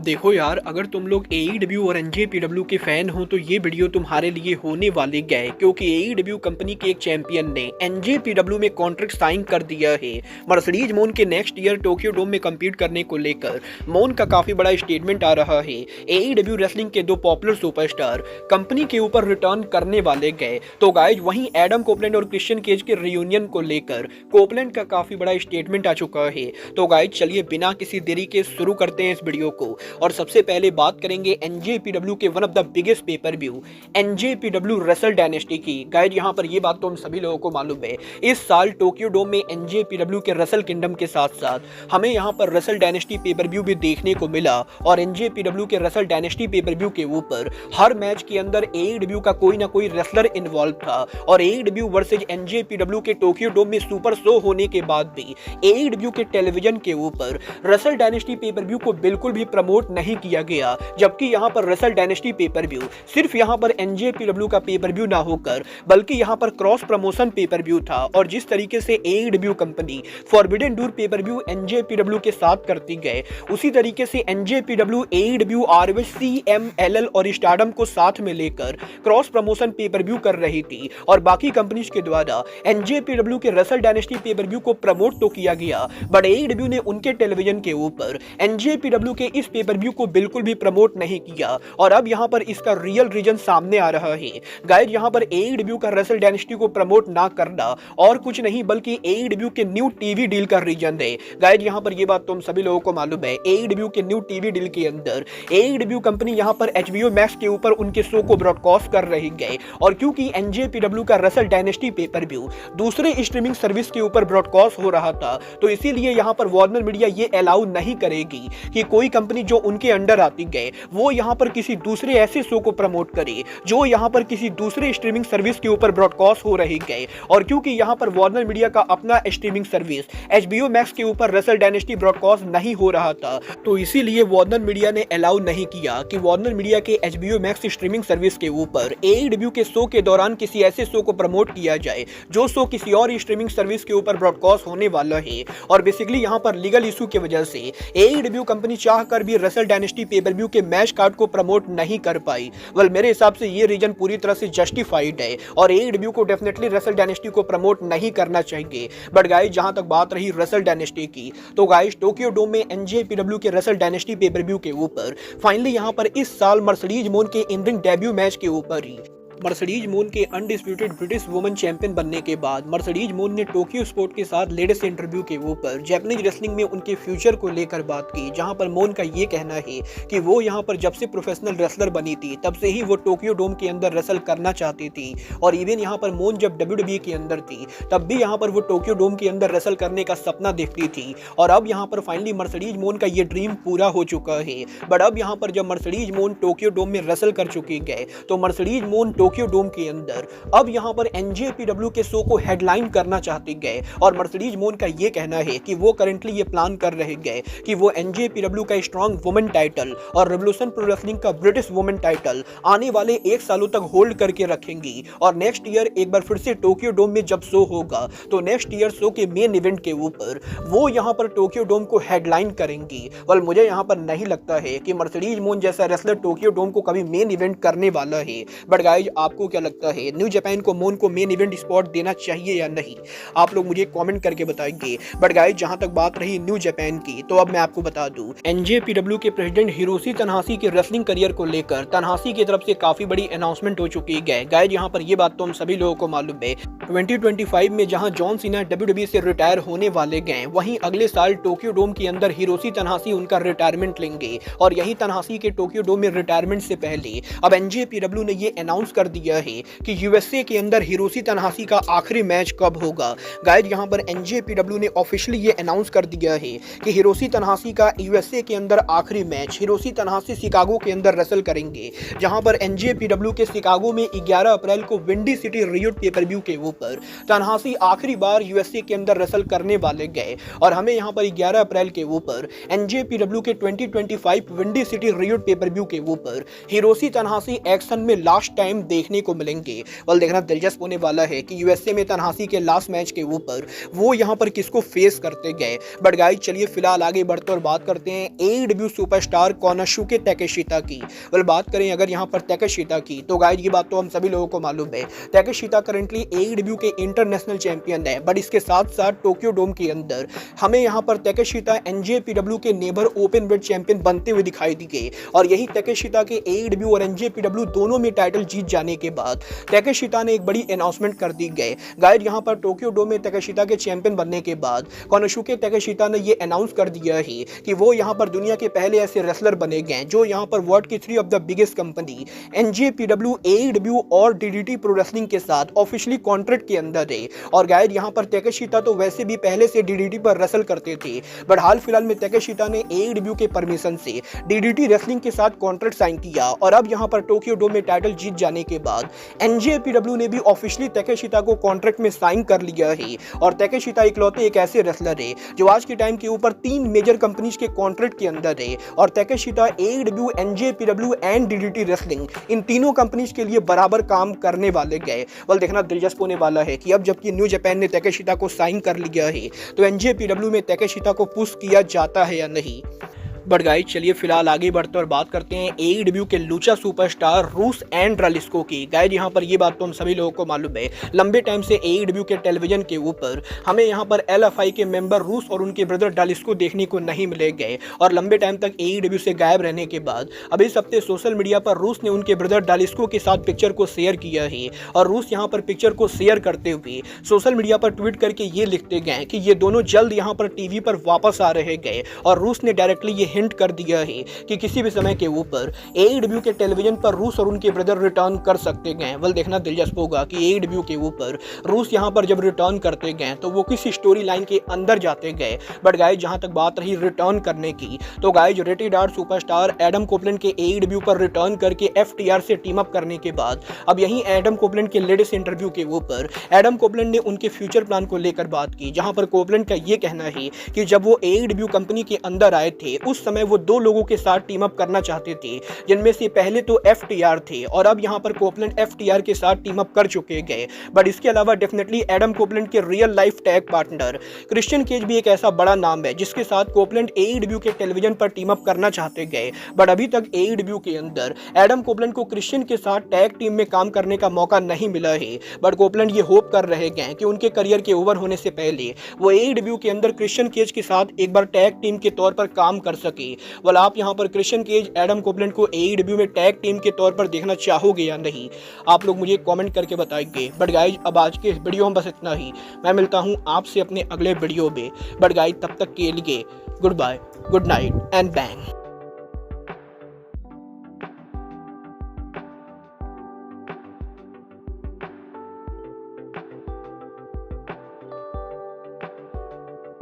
देखो यार, अगर तुम लोग एईडब्ल्यू और एनजेपीडब्ल्यू के फैन हो तो ये वीडियो तुम्हारे लिए होने वाले गए, क्योंकि एईडब्ल्यू कंपनी के एक चैंपियन ने एनजेपीडब्ल्यू में कॉन्ट्रैक्ट साइन कर दिया है मर्सिडीज मोन के नेक्स्ट ईयर टोक्यो डोम में कम्पीट करने को लेकर। मोन का काफी बड़ा स्टेटमेंट आ रहा है। एईडब्ल्यू रेसलिंग के दो पॉपुलर सुपरस्टार कंपनी के ऊपर रिटर्न करने वाले गए। तो गाइज वहीं एडम कोपलैंड और क्रिश्चियन केज के रियूनियन को लेकर कोपलैंड का काफी बड़ा स्टेटमेंट आ चुका है। तो गाइज चलिए बिना किसी देरी के शुरू करते हैं इस वीडियो को। और सबसे पहले बात करेंगे एनजेपीडब्ल्यू के one of the biggest pay per view NJPW wrestle dynasty की। गाइड यहाँ पर ये बात तो हम सभी लोगों को मालूम है, इस साल टोक्यो डोम में एनजेपीडब्ल्यू के रेसल किंगडम के साथ साथ हमें यहाँ पर रेसल डायनेस्टी पेपर व्यू भी देखने को मिला। और एनजेपीडब्ल्यू के रेसल डायनेस्टी पेपर व्यू के ऊपर हर मैच के अंदर एईडब्ल्यू का कोई ना कोई रेसलर इन्वॉल्व था। और एईडब्ल्यू वर्सेज एनजेपीडब्ल्यू के टोक्यो डोम में सुपर शो होने के बाद भी एईडब्ल्यू के टेलीविजन के ऊपर रेसल डायनेस्टी पेपर व्यू को बिल्कुल भी प्रमोट नहीं किया गया, जबकि यहां पर रेसल डायनेस्टी पेपर व्यू सिर्फ यहां पर एनजेपीडब्ल्यू का पेपर व्यू ना होकर बल्कि यहां पर क्रॉस प्रमोशन पेपर व्यू था। और जिस तरीके से AEW company forbidden door pay per view NJPW के साथ करती गए, उसी तरीके से एनजेपीडब्ल्यू एईडब्ल्यू आरओएच सीएमएलएल और स्टारडम को साथ में लेकर क्रॉस प्रमोशन पेपर व्यू कर रही थी। और बाकी कंपनीज के द्वारा एनजेपीडब्ल्यू के रेसल डायनेस्टी पेपर व्यू को प्रमोट तो किया गया, बट एईडब्ल्यू ने उनके टेलीविजन के ऊपर एनजेपीडब्ल्यू के इस पेपर व्यू को बिल्कुल भी प्रमोट नहीं किया। और अब यहां पर इसका रियल रीजन सामने आ रहा है। गाइस यहां पर एईडब्ल्यू का रेसल डायनेस्टी को प्रमोट ना करना और कुछ नहीं बल्कि एईडब्ल्यू के न्यू टीवी डील का रीजन है। गाइस यहां पर यह बात तुम सभी लोगों को मालूम है, एईडब्ल्यू के न्यू टीवी डील के अंदर एईडब्ल्यू कंपनी यहां पर एचबीओ मैक्स के ऊपर उनके शो को ब्रॉडकास्ट कर रही गए। और क्योंकि एनजेपीडब्ल्यू का रेसल डायनेस्टी पेपर व्यू दूसरे स्ट्रीमिंग सर्विस के ऊपर ब्रॉडकास्ट हो रहा था, तो इसीलिए यहां पर वार्नर मीडिया ये अलाउ नहीं करेगी कि कोई कंपनी जो उनके अंडर आती गए वो यहां पर किसी दूसरे ऐसे शो को प्रमोट करे जो यहां पर किसी दूसरे स्ट्रीमिंग सर्विस के ऊपर ब्रॉडकास्ट हो रही गए। और क्योंकि यहां पर वार्नर मीडिया का अपना स्ट्रीमिंग सर्विस एचबीओ मैक्स के ऊपर रेसल डायनेस्टी ब्रॉडकास्ट नहीं हो रहा था, तो इसीलिए वार्नर मीडिया ने अलाउ नहीं किया कि वार्नर मीडिया के एचबीओ मैक्स स्ट्रीमिंग सर्विस के ऊपर एईडब्ल्यू के शो के दौरान किसी ऐसे शो को प्रमोट किया जाए जो शो किसी और स्ट्रीमिंग सर्विस के ऊपर ब्रॉडकास्ट होने वाला है। और बेसिकली यहां पर लीगल इशू की वजह से एईडब्ल्यू कंपनी चाहकर भी रेसल डायनेस्टी पेपर व्यू के मैच कार्ड को प्रमोट नहीं कर पाई। वेल मेरे हिसाब से ये रीजन पूरी तरह से जस्टिफाइड है और एईडब्ल्यू को डेफिनेटली रेसल डायनेस्टी को प्रमोट नहीं करना चाहिए। बट गाइस जहां तक बात रही रेसल डायनेस्टी की, तो गाइस टोक्यो डोम में एनजेपीडब्ल्यू के रेसल डायनेस्टी पेपर व्यू के ऊपर फाइनली यहां पर इस साल मर्सिडीज मोन के इन रिंग डेब्यू मैच के ऊपर ही मर्सिडीज मोन के अनडिस्प्यूटेड ब्रिटिश वुमेन चैंपियन बनने के बाद मर्सिडीज मोन ने टोक्यो स्पोर्ट के साथ लेटेस्ट इंटरव्यू के ऊपर जापानीज रेसलिंग में उनके फ्यूचर को लेकर बात की, जहां पर मोन का ये कहना है कि वो यहां पर जब से प्रोफेशनल रेसलर बनी थी तब से ही वो टोक्यो डोम के अंदर रेसल करना चाहती थी। और इवन यहां पर मोन जब डब्ल्यूडब्ल्यूई के अंदर थी तब भी यहां पर वो टोक्यो डोम के अंदर रेसल करने का सपना देखती थी। और अब यहां पर फाइनली मर्सिडीज मोन का ये ड्रीम पूरा हो चुका है। बट अब यहां पर जब मर्सिडीज मोन टोक्यो डोम में रेसल कर चुके गए, तो मर्सिडीज मोन टोक्यो डोम के अंदर अब यहां पर एनजेपीडब्ल्यू के शो को हेडलाइन करना चाहते गए। और मर्सिडीज मोन का यह कहना है कि वो करंटली ये प्लान कर रहे गए कि वो एनजेपीडब्ल्यू का स्ट्रॉन्ग वुमेन टाइटल और रेवोल्यूशन प्रो रेसलिंग का ब्रिटिश वुमेन टाइटल आने वाले 1 सालों तक होल्ड करके रखेंगी। और नेक्स्ट ईयर एक बार फिर से टोक्यो डोम में जब शो होगा, तो नेक्स्ट ईयर शो के मेन इवेंट के ऊपर वो यहां पर टोक्यो डोम को हेडलाइन करेंगी। और मुझे यहां पर नहीं लगता है कि मर्सिडीज मोन जैसा रेसलर टोक्यो डोम को कभी मेन इवेंट करने वाला है। बट गाइज आपको क्या लगता है, न्यू जापान को मोन को मेन इवेंट स्पॉट देना चाहिए या नहीं? आप लोग मुझे कमेंट करके बताएंगे। बट गाइस जहां तक बात रही न्यू जापान की, तो अब मैं आपको बता दूं एनजेपीडब्ल्यू के प्रेसिडेंट हिरोशी तनाहाशी के रेसलिंग करियर को लेकर तनाहाशी की तरफ से काफी बड़ी अनाउंसमेंट हो चुकी है। गाइस यहां पर ये बात तो हम सभी लोगों को मालूम है, 2025 में जहां जॉन सीना डब्ल्यूडब्ल्यूई से रिटायर होने वाले गए, वहीं अगले साल टोक्यो डोम के अंदर हिरोशी तनाहाशी उनका रिटायरमेंट लेंगे। और यही तनाहाशी के टोक्यो डोम में रिटायरमेंट से पहले अब एनजेपीडब्ल्यू ने ये अनाउंस कर दिया है कि यूएसए के अंदर हिरोशी तनाहाशी का आखिरी मैच कब होगा। गाइस यहां पर एनजेपीडब्ल्यू ने ऑफिशियली ये अनाउंस कर दिया है कि हिरोशी तनाहाशी का यूएसए के अंदर आखिरी मैच हिरोशी तनाहाशी शिकागो के अंदर रेसल करेंगे, जहां पर एनजेपीडब्ल्यू के शिकागो में 11 अप्रैल को windy city Riot pay per view के ऊपर तनाहाशी आखिरी बार यूएसए के अंदर रेसल करने वाले गए। और हमें यहां पर 11 अप्रैल के ऊपर एनजेपीडब्ल्यू के 2025 windy city Riot pay per view के ऊपर हिरोशी तनाहाशी एक्शन में लास्ट टाइम देखने को मिलेंगे। वल देखना दिलचस्प होने वाला है कि यूएसए में तन्हासी के लास्ट मैच के ऊपर वो यहाँ पर किसको फेस करते गए। बट गाइस चलिए फिलहाल आगे बढ़ते और बात करते हैं एईडब्ल्यू सुपरस्टार कोनोसुके ताकेशिता की। वल बात करें अगर यहाँ पर ताकेशिता की तो गाइस ये बात तो हम सभी लोगों को मालूम है, ताकेशिता करंटली एईडब्ल्यू के इंटरनेशनल चैंपियन है। बट इसके साथ साथ टोक्यो डोम के अंदर हमें यहाँ पर ताकेशिता एनजेपीडब्ल्यू के नेबर ओपन वेट चैंपियन बनते हुए दिखाई दी गई। और यही ताकेशिता के एईडब्ल्यू और एनजेपीडब्ल्यू दोनों में टाइटल जीत जाने के बाद ताकेशिता ने एक बड़ी अनाउंसमेंट कर दी गई। गाइस यहाँ पर टोक्यो डोम में ताकेशिता के चैंपियन बनने के बाद कोनोसुके ताकेशिता ने ये अनाउंस कर दिया है कि वो यहाँ पर दुनिया के पहले ऐसे रेसलर बने गए जो यहाँ पर वर्ल्ड की 3 of the biggest company NJPW, AEW और डीडीटी प्रो रेसलिंग के साथ ऑफिशियली कॉन्ट्रैक्ट के अंदर है। और गाइस यहाँ पर ताकेशिता तो वैसे भी पहले से डीडीटी पर रेसल करते थे, बट हाल फिलहाल में ताकेशिता ने एईडब्ल्यू के परमिशन से डीडीटी रेसलिंग के साथ कॉन्ट्रैक्ट साइन किया। और अब यहाँ पर टोक्यो डोम में टाइटल जीत जाने के बाद एनजेपीडब्ल्यू ने भी ऑफिशियली ताकेशिता को कॉन्ट्रैक्ट में साइन कर लिया है। और ताकेशिता इकलौते एक ऐसे रेसलर है जो आज के टाइम के ऊपर 3 मेजर कंपनीज के कॉन्ट्रैक्ट के अंदर है। और Takeshita AEW, NJPW and DDT wrestling इन तीनों कंपनीज के लिए बराबर काम करने वाले गए। वल देखना दिलचस्प होने वाला है कि अब जबकि न्यू जापान ने ताकेशिता को साइन कर लिया है तो एनजेपीडब्ल्यू में ताकेशिता को पुश किया जाता है या नहीं। बट गाइस चलिए फिलहाल आगे बढ़ते और बात करते हैं एईडब्ल्यू के लूचा सुपरस्टार रूस एंड्रालिस्को की। गाइस यहाँ पर ये बात तो हम सभी लोगों को मालूम है, लंबे टाइम से एईडब्ल्यू के टेलीविजन के ऊपर हमें यहाँ पर एलएफआई के मेंबर रूस और उनके ब्रदर डालिस्को देखने को नहीं मिले गए। और लंबे टाइम तक एईडब्ल्यू से गायब रहने के बाद अब इस हफ्ते सोशल मीडिया पर रूस ने उनके ब्रदर डालिस्को के साथ पिक्चर को शेयर किया है। और रूस यहाँ पर पिक्चर को शेयर करते हुए सोशल मीडिया पर ट्वीट करके ये लिखते गए कि ये दोनों जल्द यहाँ पर टीवी पर वापस आ रहे गए। और रूस ने डायरेक्टली ये हिंट कर दिया है कि किसी भी समय के ऊपर एईडब्ल्यू के टेलीविजन पर रूस और उनके ब्रदर रिटर्न कर सकते गए। वल देखना दिलचस्प होगा कि एईडब्ल्यू के ऊपर रूस यहां पर जब रिटर्न करते गए तो वो किसी स्टोरी लाइन के अंदर जाते गए। बट गाइस जहां तक बात रही रिटर्न करने की तो guys rated R superstar Adam Copeland के एईडब्ल्यू पर रिटर्न करके एफटीआर से टीम अप करने के बाद अब यहीं एडम कोपलैंड के लेटेस्ट इंटरव्यू के ऊपर एडम कोपलैंड ने उनके फ्यूचर प्लान को लेकर बात की, जहां पर कोपलैंड का यह कहना है कि जब वो एईडब्ल्यू कंपनी के अंदर आए थे उस समय वो 2 लोगों के साथ टीम अप करना चाहते थे, जिनमें से पहले तो एफटीआर थे और अब यहां पर कोपलैंड एफटीआर के साथ टीम अप कर चुके गए। बट इसके अलावा डेफिनेटली एडम कोपलैंड के real life tag partner Christian Cage भी एक ऐसा बड़ा नाम है जिसके साथ कोपलैंड एईडब्ल्यू के टेलीविजन पर टीम अप करना चाहते गए। बट अभी तक एईडब्ल्यू के अंदर एडम कोपलैंड को क्रिश्चियन के साथ टैग टीम में काम करने का मौका नहीं मिला है। बट कोपलैंड ये होप कर रहे गए कि उनके करियर के ओवर होने से पहले वो एईडब्ल्यू के अंदर क्रिश्चियन केज के साथ एक बार टैग टीम के तौर पर काम कर सके। वाल आप यहां पर क्रिश्चियन केज एडम कोपलैंड को एईडब्ल्यू में टैग टीम के तौर पर देखना चाहोगे या नहीं, आप लोग मुझे कमेंट करके बताएंगे। बट गाइज अब आज के इस वीडियो में बस इतना ही, मैं मिलता हूं आपसे अपने अगले वीडियो में। बट गाइज तब तक के लिए good bye, good night and bang.